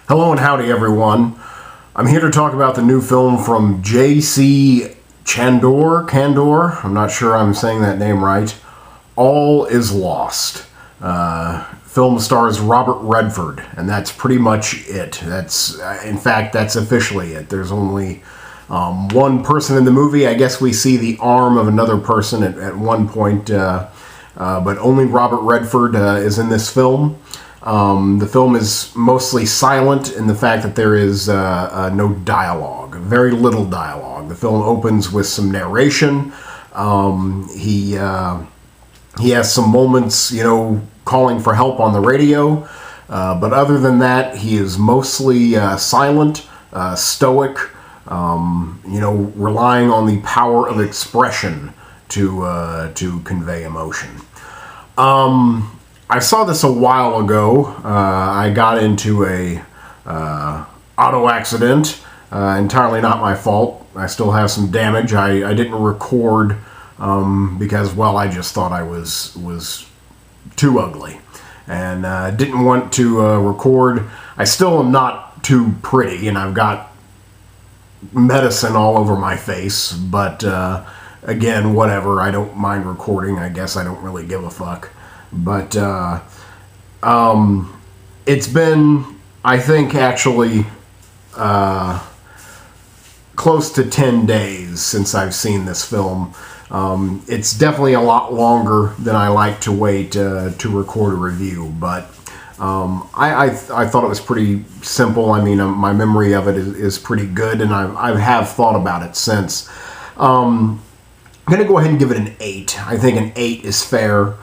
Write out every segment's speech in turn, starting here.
Hello and howdy, everyone. I'm here to talk about the new film from J.C. Candor. I'm not sure I'm saying that name right. All is Lost. Film stars Robert Redford, and that's pretty much it. In fact, that's officially it. There's only one person in the movie. I guess we see the arm of another person at one point, but only Robert Redford is in this film. The film is mostly silent in the fact that there is no dialogue, very little dialogue. The film opens with some narration. He has some moments, calling for help on the radio, but other than that, he is mostly silent, stoic, relying on the power of expression to convey emotion. I saw this a while ago. I got into a auto accident. Entirely not my fault. I still have some damage. I didn't record because, well, I just thought I was too ugly and didn't want to record. I still am not too pretty, and I've got medicine all over my face. But again, whatever. I don't mind recording. I guess I don't really give a fuck. But it's been, I think, actually close to 10 days since I've seen this film. It's definitely a lot longer than I like to wait to record a review, but I thought it was pretty simple. I mean, my memory of it is pretty good, and I have thought about it since. I'm going to go ahead and give it an 8. I think an 8 is fair.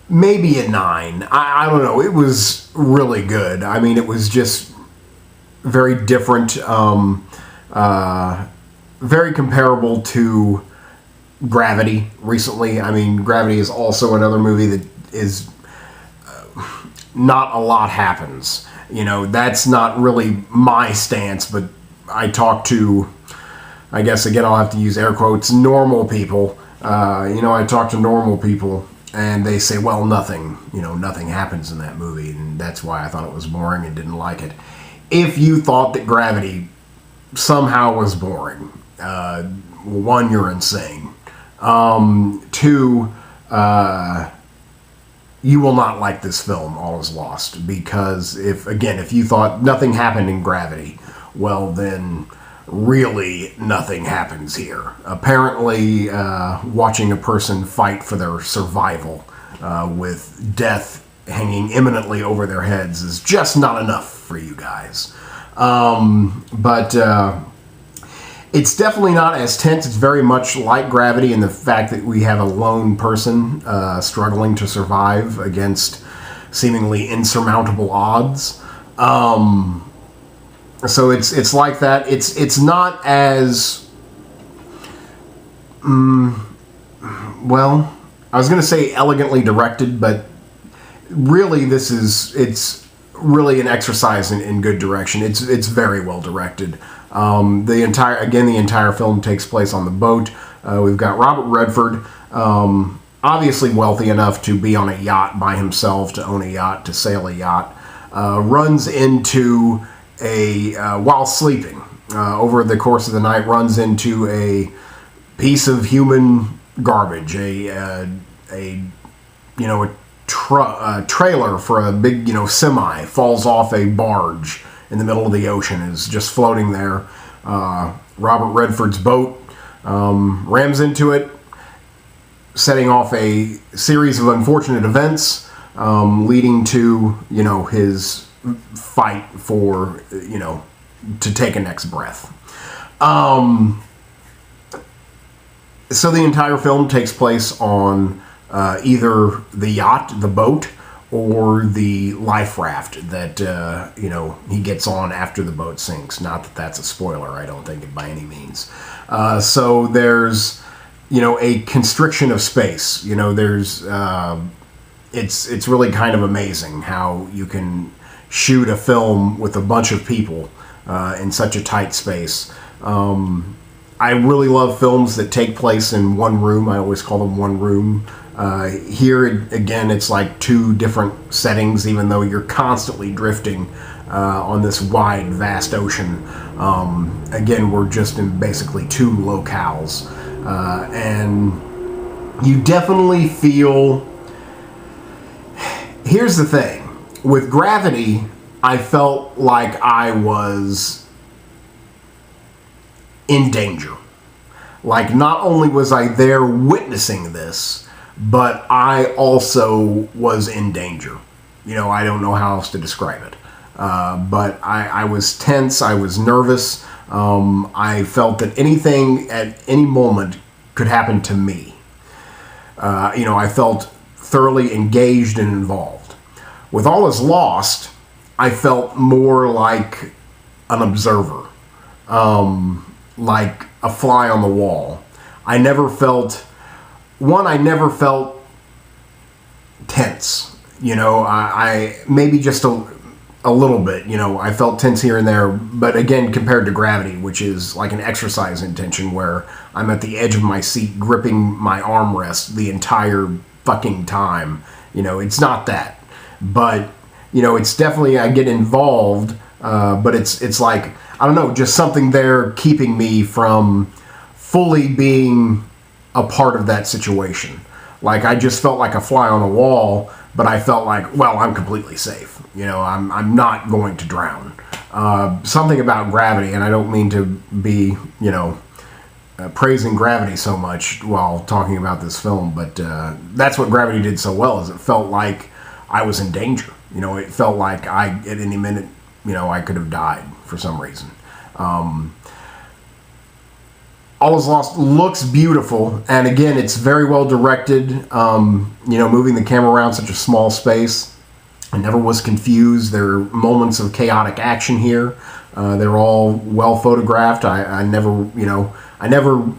Maybe a 9. I don't know. It was really good. I mean, it was just very different, very comparable to Gravity recently. I mean, Gravity is also another movie that is not a lot happens. That's not really my stance, but I talk to, I guess, again, I'll have to use air quotes, normal people. I talk to normal people, and they say, well, nothing happens in that movie, and that's why I thought it was boring and didn't like it. If you thought that Gravity somehow was boring, one, you're insane. Two, you will not like this film, All Is Lost, because if you thought nothing happened in Gravity, well, then really nothing happens here. Apparently, watching a person fight for their survival with death hanging imminently over their heads is just not enough for you guys. But it's definitely not as tense. It's very much like Gravity in the fact that we have a lone person struggling to survive against seemingly insurmountable odds. So it's like that. It's not as well, I was going to say elegantly directed, but really it's really an exercise in good direction. It's very well directed. The entire film takes place on the boat. We've got Robert Redford, obviously wealthy enough to be on a yacht by himself, to own a yacht, to sail a yacht, runs into while sleeping, over the course of the night, runs into a piece of human garbage, a trailer for a big, semi, falls off a barge in the middle of the ocean, is just floating there. Robert Redford's boat rams into it, setting off a series of unfortunate events, leading to, his fight for, to take a next breath. So the entire film takes place on either the yacht, the boat, or the life raft that, he gets on after the boat sinks. Not that that's a spoiler, I don't think, by any means. So there's, a constriction of space. There's, it's really kind of amazing how you can shoot a film with a bunch of people in such a tight space. I really love films that take place in one room. I always call them one room Here, again, it's like two different settings, even though you're constantly drifting on this wide, vast ocean. Again, we're just in basically two locales. And you definitely feel... Here's the thing. With Gravity, I felt like I was in danger. Like, not only was I there witnessing this, but I also was in danger. You know, I don't know how else to describe it. But I was tense, I was nervous. I felt that anything at any moment could happen to me. You know, I felt thoroughly engaged and involved. With All Is Lost, I felt more like an observer. Like a fly on the wall. I never felt tense. You know, I maybe just a little bit, you know, I felt tense here and there, but again, compared to Gravity, which is like an exercise in tension where I'm at the edge of my seat gripping my armrest the entire fucking time. You know, it's not that. But, you know, it's definitely, I get involved, but it's like, I don't know, just something there keeping me from fully being a part of that situation. Like, I just felt like a fly on the wall, but I felt like, well, I'm completely safe. You know, I'm not going to drown. Something about Gravity, and I don't mean to be, you know, praising Gravity so much while talking about this film, but that's what Gravity did so well, is it felt like I was in danger. You know, it felt like at any minute, you know, I could have died for some reason. All Is Lost looks beautiful, and again, it's very well directed. You know, moving the camera around such a small space. I never was confused. There are moments of chaotic action here. They're all well photographed. I never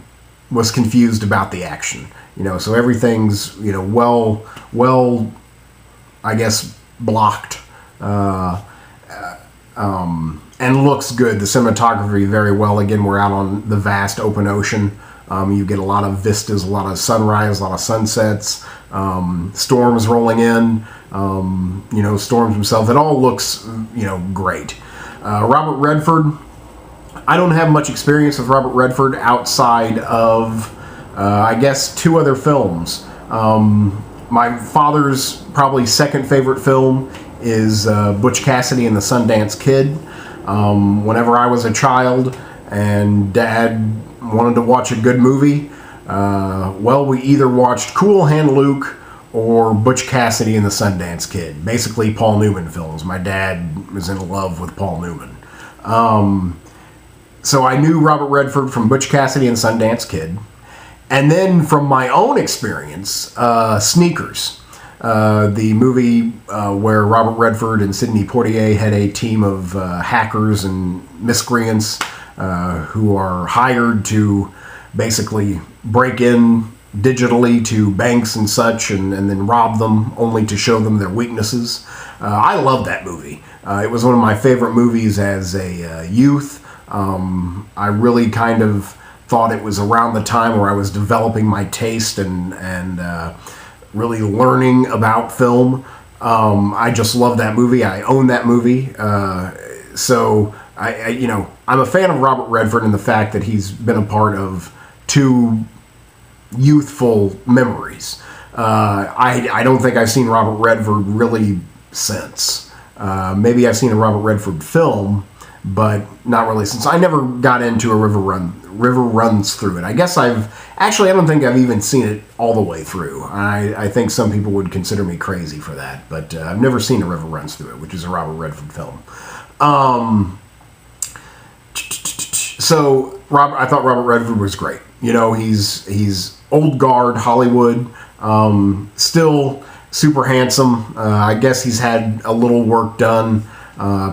was confused about the action. You know, so everything's, you know, well, I guess, blocked. And looks good. The cinematography very well. Again, we're out on the vast open ocean. You get a lot of vistas, a lot of sunrise, a lot of sunsets, storms rolling in, you know, storms themselves. It all looks, you know, great. Robert Redford, I don't have much experience with Robert Redford outside of, I guess, two other films. My father's probably second favorite film is Butch Cassidy and the Sundance Kid. Whenever I was a child and Dad wanted to watch a good movie, well, we either watched Cool Hand Luke or Butch Cassidy and the Sundance Kid. Basically Paul Newman films. My dad was in love with Paul Newman. So I knew Robert Redford from Butch Cassidy and Sundance Kid. And then from my own experience, Sneakers. The movie where Robert Redford and Sidney Poitier had a team of hackers and miscreants who are hired to basically break in digitally to banks and such and then rob them only to show them their weaknesses. I love that movie. It was one of my favorite movies as a youth. I really kind of thought it was around the time where I was developing my taste and really learning about film. I just love that movie. I own that movie. So you know, I'm a fan of Robert Redford and the fact that he's been a part of two youthful memories. I don't think I've seen Robert Redford really since. Maybe I've seen a Robert Redford film, but not really since. I never got into a River Runs Through It. I guess I don't think I've even seen it all the way through. I think some people would consider me crazy for that, but I've never seen A River Runs Through It, which is a Robert Redford film. So I thought Robert Redford was great. You know, he's old guard Hollywood, still super handsome. I guess he's had a little work done,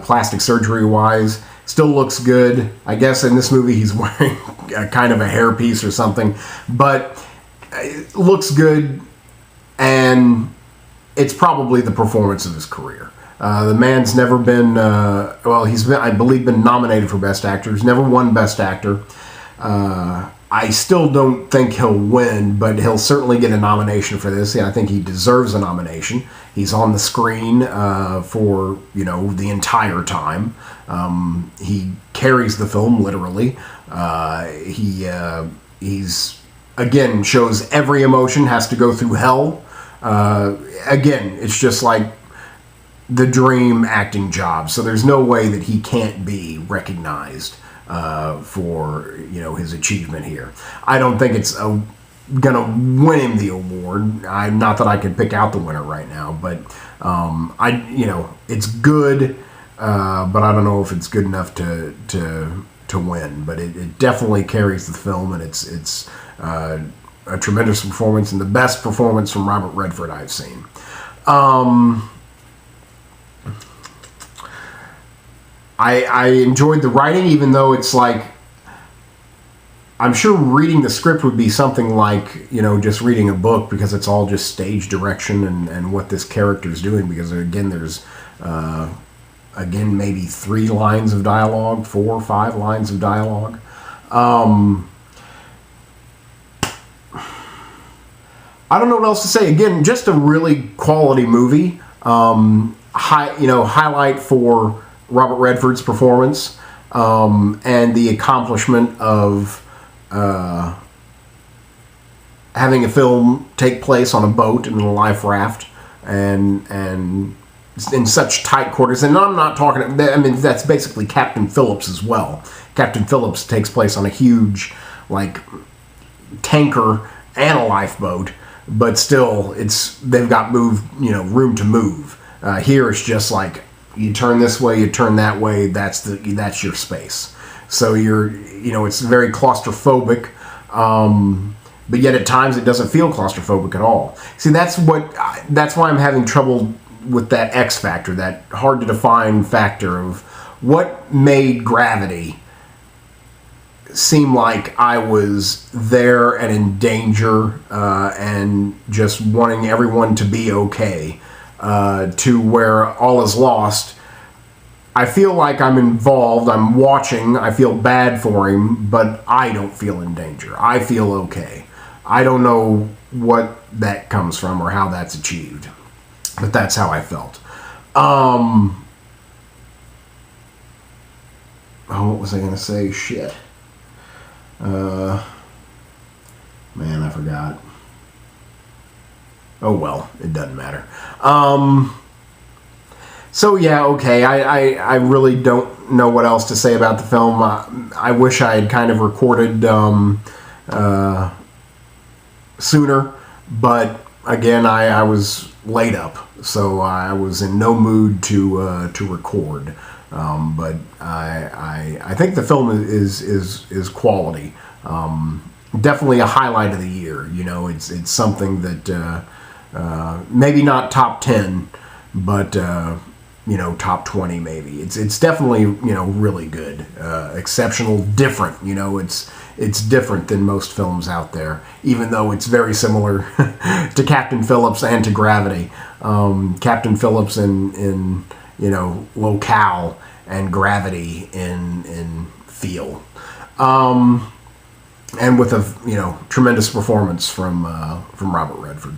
plastic surgery wise. Still looks good. I guess in this movie he's wearing a kind of a hairpiece or something, but it looks good, and it's probably the performance of his career. The man's never been, he's been, I believe, been nominated for Best Actor. He's never won Best Actor. I still don't think he'll win, but he'll certainly get a nomination for this. Yeah, I think he deserves a nomination. He's on the screen for, the entire time. He carries the film literally. He's again shows every emotion has to go through hell. Again, it's just like the dream acting job. So there's no way that he can't be recognized for his achievement here. I don't think it's gonna win him the award. Not that I can pick out the winner right now, but it's good, but I don't know if it's good enough to win. But it definitely carries the film, and it's a tremendous performance and the best performance from Robert Redford I've seen. I enjoyed the writing, even though it's like, I'm sure reading the script would be something like, just reading a book, because it's all just stage direction and what this character's doing, because again, there's, maybe 3 lines of dialogue, 4 or 5 lines of dialogue. I don't know what else to say. Again, just a really quality movie. Highlight for Robert Redford's performance, and the accomplishment of having a film take place on a boat and a life raft, and in such tight quarters. And I'm not talking, I mean, that's basically Captain Phillips as well. Captain Phillips takes place on a huge, tanker and a lifeboat, but still, they've got room to move. Here it's just like, you turn this way, you turn that way, that's your space. So it's very claustrophobic, but yet at times it doesn't feel claustrophobic at all. See, that's why I'm having trouble with that X factor, that hard to define factor of what made Gravity seem like I was there and in danger, and just wanting everyone to be okay, to where All Is Lost, I feel like I'm involved, I'm watching, I feel bad for him, but I don't feel in danger. I feel okay. I don't know what that comes from or how that's achieved, but that's how I felt. What was I going to say? Shit. Man, I forgot. Oh well, it doesn't matter. So yeah, okay, I really don't know what else to say about the film. I wish I had kind of recorded sooner, but again, I was laid up, so I was in no mood to record. But I think the film is quality. Definitely a highlight of the year. It's something that maybe not top 10, but top 20 maybe. It's definitely really good, exceptional, different. It's different than most films out there, even though it's very similar to Captain Phillips and to Gravity. Captain Phillips in locale, and Gravity in feel, and with a tremendous performance from Robert Redford.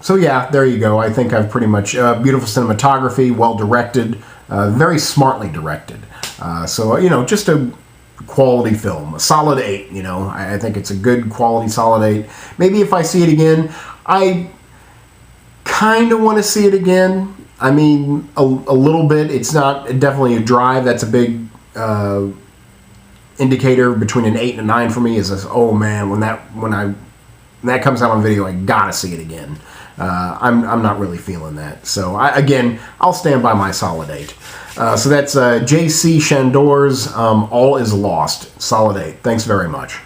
So yeah, there you go. I think I've pretty much beautiful cinematography, well directed, very smartly directed. So just a quality film, a solid 8. I think it's a good quality solid 8. Maybe if I see it again, I kind of want to see it again. I mean, a little bit. It's not definitely a drive. That's a big indicator between an 8 and a 9 for me. Is this, oh man, when that comes out on video, I gotta see it again. I'm not really feeling that. So I'll stand by my solid 8. So that's J.C. Chandor's All Is Lost, solid 8. Thanks very much.